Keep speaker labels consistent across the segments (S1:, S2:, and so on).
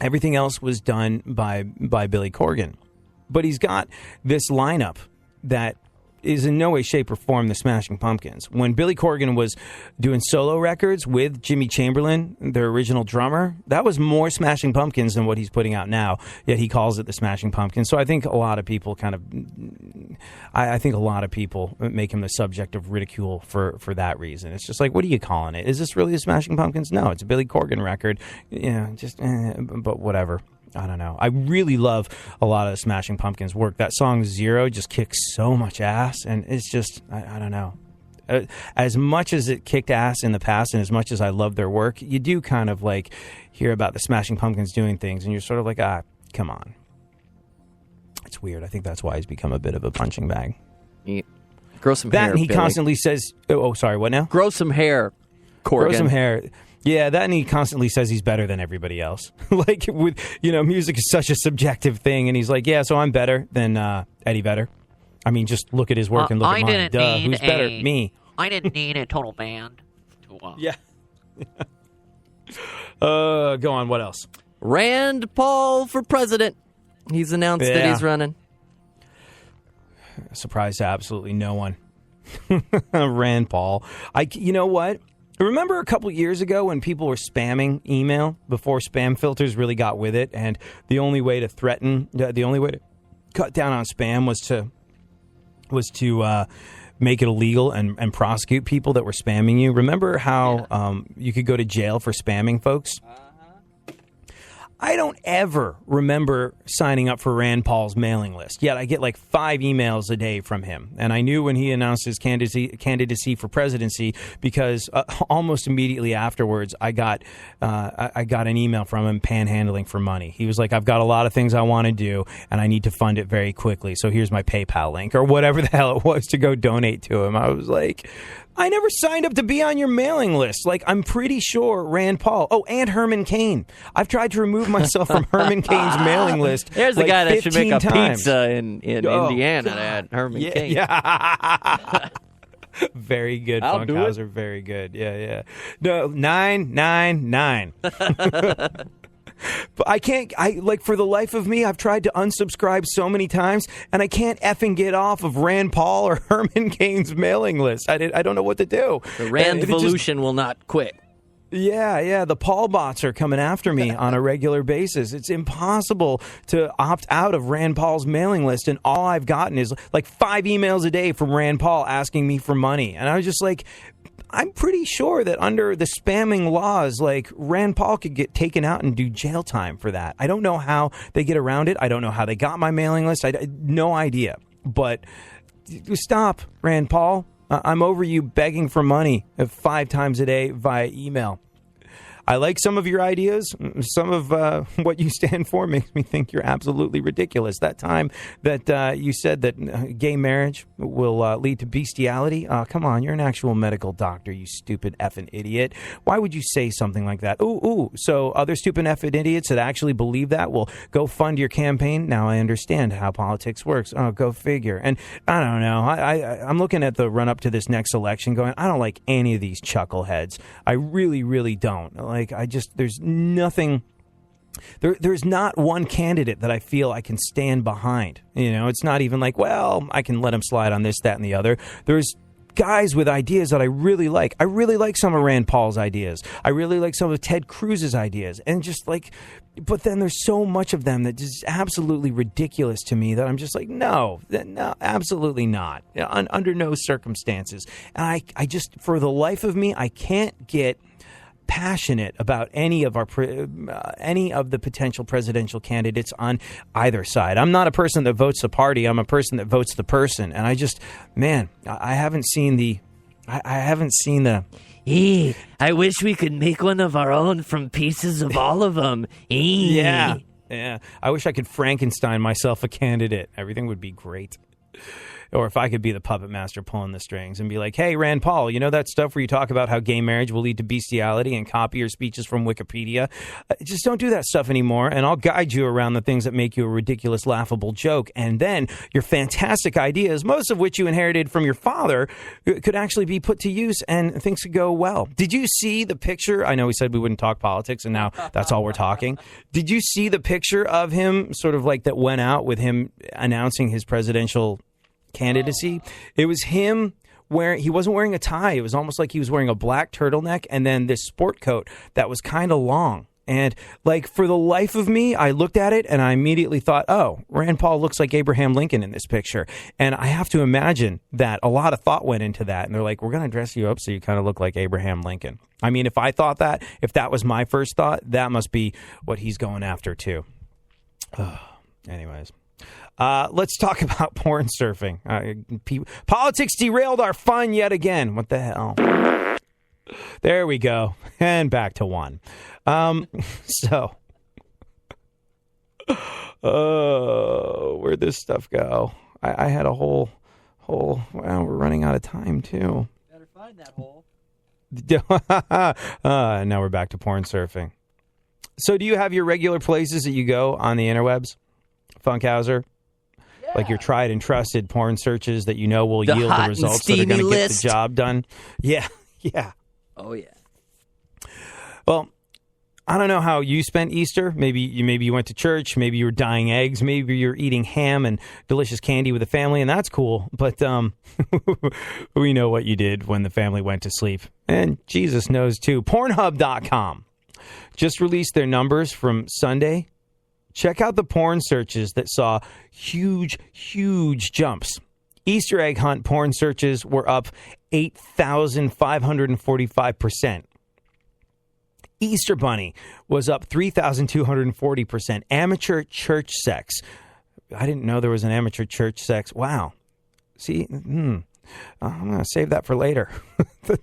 S1: Everything else was done by Billy Corgan. But he's got this lineup that is in no way, shape, or form the Smashing Pumpkins. When Billy Corgan was doing solo records with Jimmy Chamberlin, their original drummer, that was more Smashing Pumpkins than what he's putting out now, yet he calls it the Smashing Pumpkins. So I think a lot of people I think a lot of people make him the subject of ridicule for that reason. It's just like, what are you calling it? Is this really the Smashing Pumpkins? No, it's a Billy Corgan record. But whatever. I don't know. I really love a lot of the Smashing Pumpkins' work. That song Zero just kicks so much ass, and it's just, I don't know. As much as it kicked ass in the past and as much as I love their work, you do kind of like hear about the Smashing Pumpkins doing things, and you're sort of like, come on. It's weird. I think that's why he's become a bit of a punching bag.
S2: Grow some hair,
S1: and he
S2: Billy.
S1: Constantly says, sorry, what now?
S2: Grow some hair, Corgan.
S1: Grow some hair. Yeah, that, and he constantly says he's better than everybody else. Like, with, music is such a subjective thing, and he's like, yeah, so I'm better than Eddie Vedder. I mean, just look at his work and look at mine. Duh, who's better? Me.
S3: I didn't need a total band.
S1: Yeah. Go on, what else?
S2: Rand Paul for president. He's announced that he's running.
S1: Surprise to absolutely no one. Rand Paul. You know what? Remember a couple years ago when people were spamming email before spam filters really got with it, and the only way to cut down on spam was to make it illegal and prosecute people that were spamming you. Remember how you could go to jail for spamming folks? I don't ever remember signing up for Rand Paul's mailing list, yet I get like 5 emails a day from him. And I knew when he announced his candidacy for presidency because almost immediately afterwards, I got an email from him panhandling for money. He was like, I've got a lot of things I want to do, and I need to fund it very quickly. So here's my PayPal link or whatever the hell it was to go donate to him. I was like, I never signed up to be on your mailing list. Like, I'm pretty sure Rand Paul. Oh, and Herman Cain. I've tried to remove myself from Herman Cain's mailing list.
S2: There's the guy that should make a
S1: times.
S2: Pizza in Indiana. That Herman Cain.
S1: Yeah. Very good, Funkhauser. Very good. Yeah. No, 999. But I can't, for the life of me, I've tried to unsubscribe so many times, and I can't effing get off of Rand Paul or Herman Cain's mailing list. I don't know what to do.
S2: The Rand-volution will not quit.
S1: Yeah. The Paul bots are coming after me on a regular basis. It's impossible to opt out of Rand Paul's mailing list, and all I've gotten is like 5 emails a day from Rand Paul asking me for money. And I was just like, I'm pretty sure that under the spamming laws, like, Rand Paul could get taken out and do jail time for that. I don't know how they get around it. I don't know how they got my mailing list. No idea. But stop, Rand Paul. I'm over you begging for money 5 times a day via email. I like some of your ideas. Some of what you stand for makes me think you're absolutely ridiculous. That time that you said that gay marriage will lead to bestiality. Come on, you're an actual medical doctor, you stupid effing idiot. Why would you say something like that? Ooh. So other stupid effing idiots that actually believe that will go fund your campaign? Now I understand how politics works. Oh, go figure. And I don't know. I'm looking at the run-up to this next election going, I don't like any of these chuckleheads. I really, really don't. There's nothing, there's not one candidate that I feel I can stand behind. It's not even like, well, I can let him slide on this, that, and the other. There's guys with ideas that I really like. I really like some of Rand Paul's ideas. I really like some of Ted Cruz's ideas. And just like, but then there's so much of them that is absolutely ridiculous to me that I'm just like, no, absolutely not. Under no circumstances. And I just, for the life of me, I can't get passionate about any of the potential presidential candidates on either side. I'm not a person that votes the party. I'm a person that votes the person. And I just, I haven't seen the.
S3: I wish we could make one of our own from pieces of all of them.
S1: Yeah. I wish I could Frankenstein myself a candidate. Everything would be great. or if I could be the puppet master pulling the strings and be like, hey, Rand Paul, you know that stuff where you talk about how gay marriage will lead to bestiality and copy your speeches from Wikipedia? Just don't do that stuff anymore, and I'll guide you around the things that make you a ridiculous, laughable joke. And then your fantastic ideas, most of which you inherited from your father, could actually be put to use and things could go well. Did you see the picture? I know we said we wouldn't talk politics, and now that's all we're talking. Did you see the picture of him sort of like that went out with him announcing his presidential candidacy? It was him he wasn't wearing a tie. It was almost like he was wearing a black turtleneck and then this sport coat that was kind of long. And like for the life of me, I looked at it and I immediately thought, oh, Rand Paul looks like Abraham Lincoln in this picture. And I have to imagine that a lot of thought went into that. And they're like, we're going to dress you up so you kind of look like Abraham Lincoln. I mean, if I thought that, if that was my first thought, that must be what he's going after too. Anyways. Let's talk about porn surfing. Politics derailed our fun yet again. What the hell? There we go. And back to one. Where'd this stuff go? I had a whole, wow, we're running out of time too.
S2: Better find that hole.
S1: Now we're back to porn surfing. So do you have your regular places that you go on the interwebs, Funkhauser? Yeah. Like your tried and trusted porn searches that you know will yield the results that are going to get the job done? Yeah, yeah.
S2: Oh, yeah.
S1: Well, I don't know how you spent Easter. Maybe you went to church. Maybe you were dyeing eggs. Maybe you're eating ham and delicious candy with the family, and that's cool. But we know what you did when the family went to sleep. And Jesus knows, too. Pornhub.com just released their numbers from Sunday. Check out the porn searches that saw huge, huge jumps. Easter egg hunt porn searches were up 8,545%. Easter bunny was up 3,240%. Amateur church sex. I didn't know there was an amateur church sex. Wow. See, I'm going to save that for later.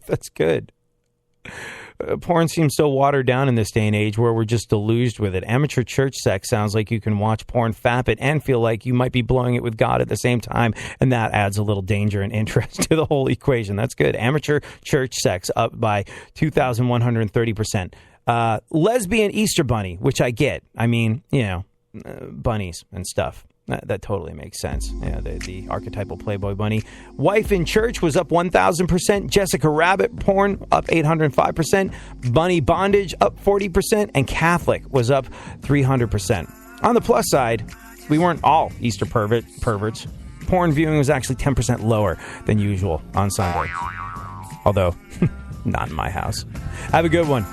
S1: That's good. Porn seems so watered down in this day and age where we're just deluged with it. Amateur church sex sounds like you can watch porn, fap it, and feel like you might be blowing it with God at the same time, and that adds a little danger and interest to the whole equation. That's good. Amateur church sex up by 2,130%. Lesbian Easter bunny, which I get. I mean, bunnies and stuff. That totally makes sense. Yeah, the archetypal Playboy bunny. Wife in church was up 1,000%. Jessica Rabbit porn up 805%. Bunny bondage up 40%. And Catholic was up 300%. On the plus side, we weren't all Easter perverts. Porn viewing was actually 10% lower than usual on Sunday. Although, not in my house. Have a good one.